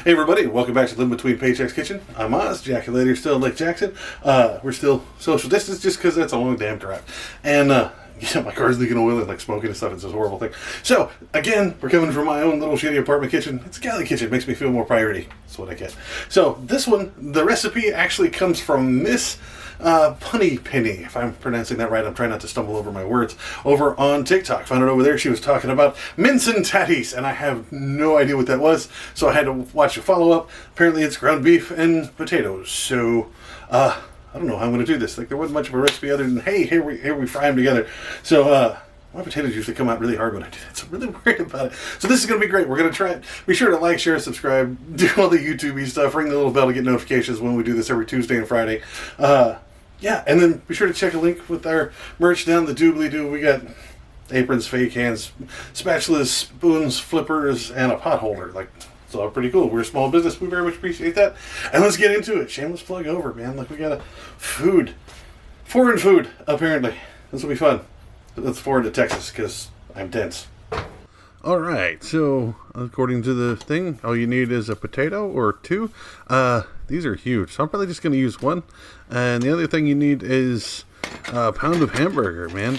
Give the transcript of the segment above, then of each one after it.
Hey everybody, welcome back to Living Between Paychecks Kitchen. I'm Oz, Jaculator still in Lake Jackson. We're still social distance just because that's a long damn drive. And my car's leaking oil and like smoking and stuff. It's a horrible thing. So again, we're coming from my own little shitty apartment kitchen. It's a galley kitchen. It makes me feel more priority. That's what I get. So this one, the recipe actually comes from Miss Punny Penny, if I'm pronouncing that right. I'm trying not to stumble over my words. Over on TikTok. Found it over there. She was talking about Mince and Tatties, and I have no idea what that was, so I had to watch a follow-up. Apparently it's ground beef and potatoes. So, I don't know how I'm going to do this. Like, there wasn't much of a recipe other than, hey, here we fry them together. So, my potatoes usually come out really hard when I do that, so I'm really worried about it. So this is going to be great. We're going to try it. Be sure to like, share, subscribe, do all the YouTube-y stuff, ring the little bell to get notifications when we do this every Tuesday and Friday. Yeah, and then be sure to check a link with our merch down the doobly-doo. We got aprons, fake hands, spatulas, spoons, flippers, and a pot holder. Like, it's all pretty cool. We're a small business. We very much appreciate that. And let's get into it. Shameless plug over, man. Like, we got foreign food, apparently. This will be fun. That's foreign to Texas, because I'm dense. Alright, so according to the thing, all you need is a potato or two. These are huge, so I'm probably just going to use one. And the other thing you need is a pound of hamburger, man.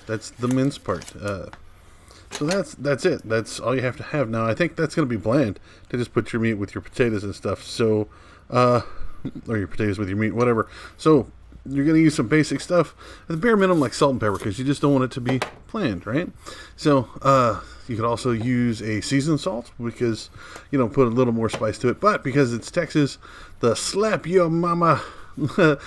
That's the mince part. So that's it. That's all you have to have. Now, I think that's going to be bland to just put your meat with your potatoes and stuff. So, or your potatoes with your meat, whatever. So, you're going to use some basic stuff. At the bare minimum, like salt and pepper, because you just don't want it to be bland, right? So, you could also use a seasoned salt, because, put a little more spice to it. But because it's Texas, the slap your mama the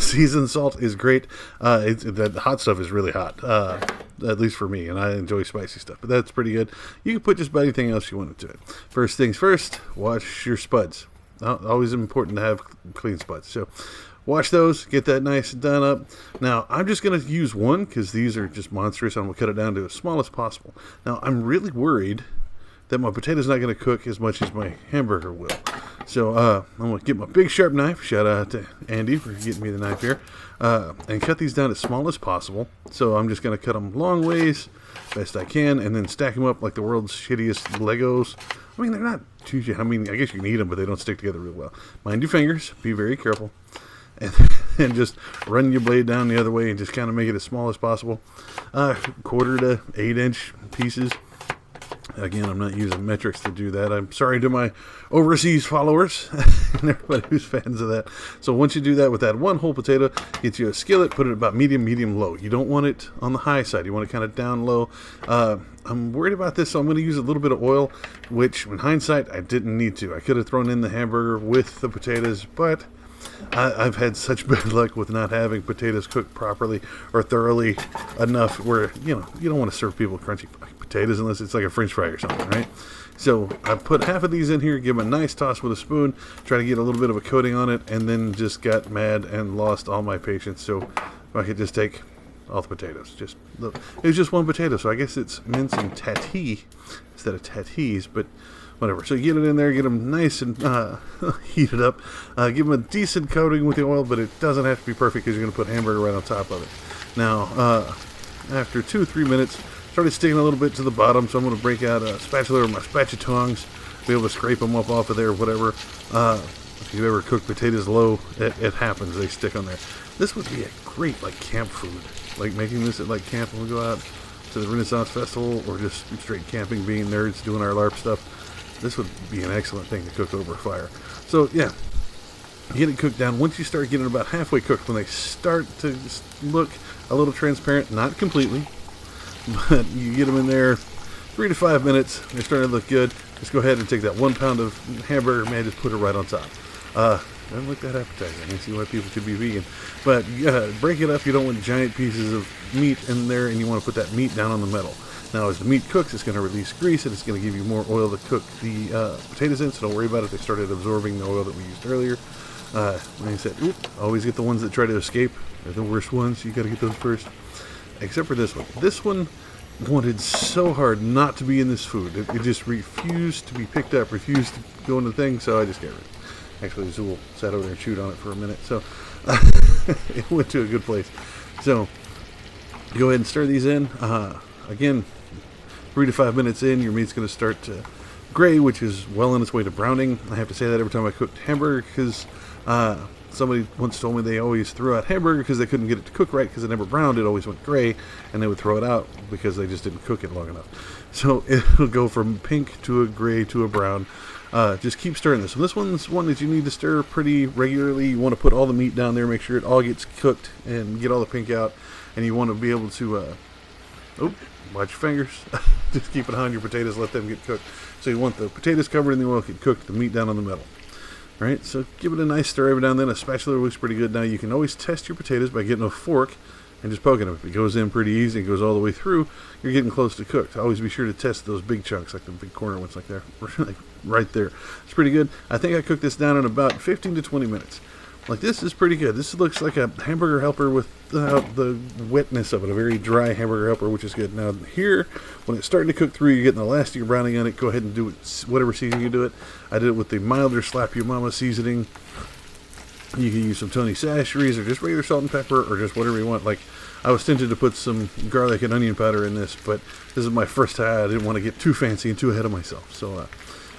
seasoned salt is great. The hot stuff is really hot, at least for me, and I enjoy spicy stuff. But that's pretty good. You can put just about anything else you want into it. First things first, wash your spuds. Always important to have clean spuds. So, wash those, get that nice and done up. Now, I'm just going to use one because these are just monstrous. I'm going to cut it down to as small as possible. Now, I'm really worried that my potato's not going to cook as much as my hamburger will. So, I'm going to get my big sharp knife. Shout out to Andy for getting me the knife here. And cut these down as small as possible. So, I'm just going to cut them long ways, best I can, and then stack them up like the world's shittiest Legos. I mean, they're not too shitty. I mean, I guess you can eat them, but they don't stick together real well. Mind your fingers. Be very careful. And just run your blade down the other way and just kind of make it as small as possible. 1/4 to 8-inch pieces. Again, I'm not using metrics to do that. I'm sorry to my overseas followers and everybody who's fans of that. So once you do that with that one whole potato, get you a skillet, put it about medium, low. You don't want it on the high side. You want it kind of down low. I'm worried about this, so I'm going to use a little bit of oil, which in hindsight, I didn't need to. I could have thrown in the hamburger with the potatoes, but I've had such bad luck with not having potatoes cooked properly or thoroughly enough where, you don't want to serve people crunchy potatoes unless it's like a french fry or something, right? So I put half of these in here, give them a nice toss with a spoon, try to get a little bit of a coating on it, and then just got mad and lost all my patience. So if I could just take all the potatoes. It was just one potato, so I guess it's mince and tatty instead of tatties, but whatever. So you get it in there, get them nice and heated up. Give them a decent coating with the oil, but it doesn't have to be perfect because you're going to put hamburger right on top of it. Now, after 2-3 minutes, started sticking a little bit to the bottom, so I'm going to break out a spatula or my spatutongs, be able to scrape them up off of there, whatever. If you've ever cooked potatoes low, it happens. They stick on there. This would be a great, camp food. Like making this at, camp when we go out to the Renaissance Festival or just straight camping, being nerds, doing our LARP stuff. This would be an excellent thing to cook over a fire. So, yeah, get it cooked down. Once you start getting about halfway cooked, when they start to look a little transparent, not completely, but you get them in there 3 to 5 minutes, they're starting to look good. Just go ahead and take that 1 pound of hamburger, man, just put it right on top. Doesn't look that appetizing. I can see why people could be vegan. But break it up. You don't want giant pieces of meat in there, and you want to put that meat down on the metal. Now, as the meat cooks, it's going to release grease, and it's going to give you more oil to cook the potatoes in, so don't worry about it. They started absorbing the oil that we used earlier. Like I said, always get the ones that try to escape. They're the worst ones. You got to get those first. Except for this one. This one wanted so hard not to be in this food. It just refused to be picked up, refused to go in the thing, so I just got rid of it. Actually, Zool sat over there and chewed on it for a minute, so it went to a good place. So, go ahead and stir these in. Again, 3 to 5 minutes in, your meat's going to start to gray, which is well on its way to browning. I have to say that every time I cook hamburger because somebody once told me they always threw out hamburger because they couldn't get it to cook right because it never browned. It always went gray, and they would throw it out because they just didn't cook it long enough. So it'll go from pink to a gray to a brown. Just keep stirring this. So this one's one that you need to stir pretty regularly. You want to put all the meat down there, make sure it all gets cooked and get all the pink out. And you want to be able to, watch your fingers. Just keep it on your potatoes, let them get cooked. So you want the potatoes covered in the oil, get cooked, the meat down on the middle. Right, so give it a nice stir every now and then. A spatula works pretty good. Now you can always test your potatoes by getting a fork and just poking them. If it goes in pretty easy and goes all the way through, you're getting close to cooked. Always be sure to test those big chunks, like the big corner ones, like there, like right there. It's pretty good. I think I cooked this down in about 15 to 20 minutes. Like, this is pretty good. This looks like a hamburger helper without the wetness of it. A very dry hamburger helper, which is good. Now here, when it's starting to cook through, you're getting the last of your browning on it. Go ahead and do it, whatever seasoning you do it. I did it with the milder Slap Your Mama seasoning. You can use some Tony Chachere's or just regular salt and pepper or just whatever you want. Like, I was tempted to put some garlic and onion powder in this, but this is my first time. I didn't want to get too fancy and too ahead of myself. So,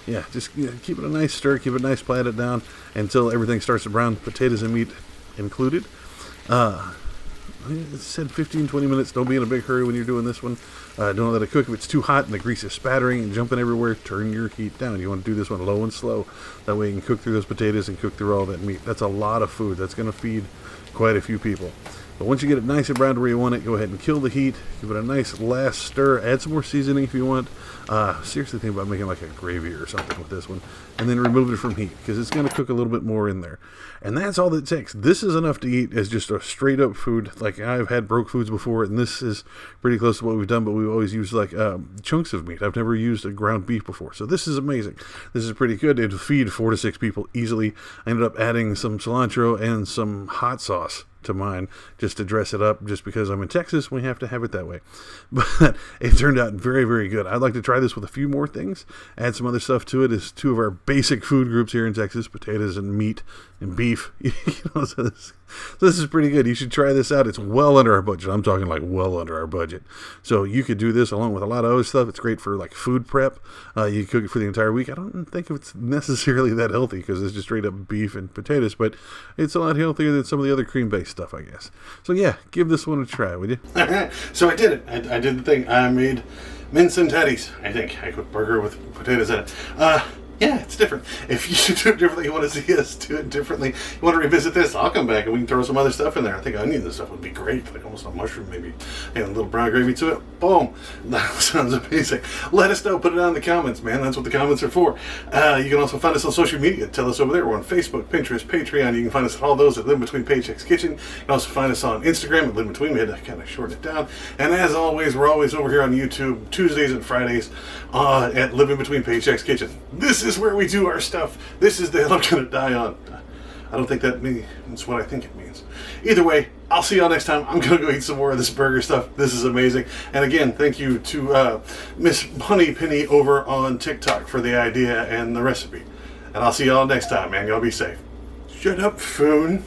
yeah, just keep it a nice stir, keep it nice, pat it down until everything starts to brown, potatoes and meat included. It said 15-20 minutes. Don't be in a big hurry when you're doing this one. Don't let it cook. If it's too hot and the grease is spattering and jumping everywhere, turn your heat down. You want to do this one low and slow. That way you can cook through those potatoes and cook through all that meat. That's a lot of food. That's going to feed quite a few people. But once you get it nice and brown to where you want it, go ahead and kill the heat. Give it a nice last stir. Add some more seasoning if you want. Seriously think about making like a gravy or something with this one. And then remove it from heat because it's going to cook a little bit more in there. And that's all it takes. This is enough to eat as just a straight up food. Like, I've had broke foods before, and this is pretty close to what we've done, but we've always used like chunks of meat. I've never used a ground beef before. So this is amazing. This is pretty good. It'll feed 4 to 6 people easily. I ended up adding some cilantro and some hot sauce to mine just to dress it up, just because I'm in Texas, we have to have it that way. But it turned out very, very good. I'd like to try this with a few more things, add some other stuff to it. It's 2 of our basic food groups here in Texas: potatoes and meat and beef. So this is pretty good. You should try this out. It's well under our budget. I'm talking like well under our budget. So you could do this along with a lot of other stuff. It's great for like food prep. You cook it for the entire week. I don't think it's necessarily that healthy because it's just straight up beef and potatoes, but it's a lot healthier than some of the other cream-based stuff, I guess. So yeah, give this one a try, would you? So I did it. I did the thing. I made Mince and Tatties. I think I cooked burger with potatoes in it. Yeah, it's different. If you do it differently, you want to see us do it differently, you want to revisit this, I'll come back and we can throw some other stuff in there. I think onion and stuff would be great, like almost a mushroom maybe, and a little brown gravy to it. Boom. That sounds amazing. Let us know. Put it down in the comments, man. That's what the comments are for. You can also find us on social media. Tell us over there. We're on Facebook, Pinterest, Patreon. You can find us at all those at Live Between Paychecks Kitchen. You can also find us on Instagram at Live Between. We had to kind of shorten it down. And as always, we're always over here on YouTube, Tuesdays and Fridays at Living Between Paychecks Kitchen. This is where we do our stuff. This is the hill I'm going to die on. I don't think that means what I think it means. Either way, I'll see y'all next time. I'm going to go eat some more of this burger stuff. This is amazing. And again, thank you to Miss Honey Penny over on TikTok for the idea and the recipe. And I'll see y'all next time, man. Y'all be safe. Shut up, phone.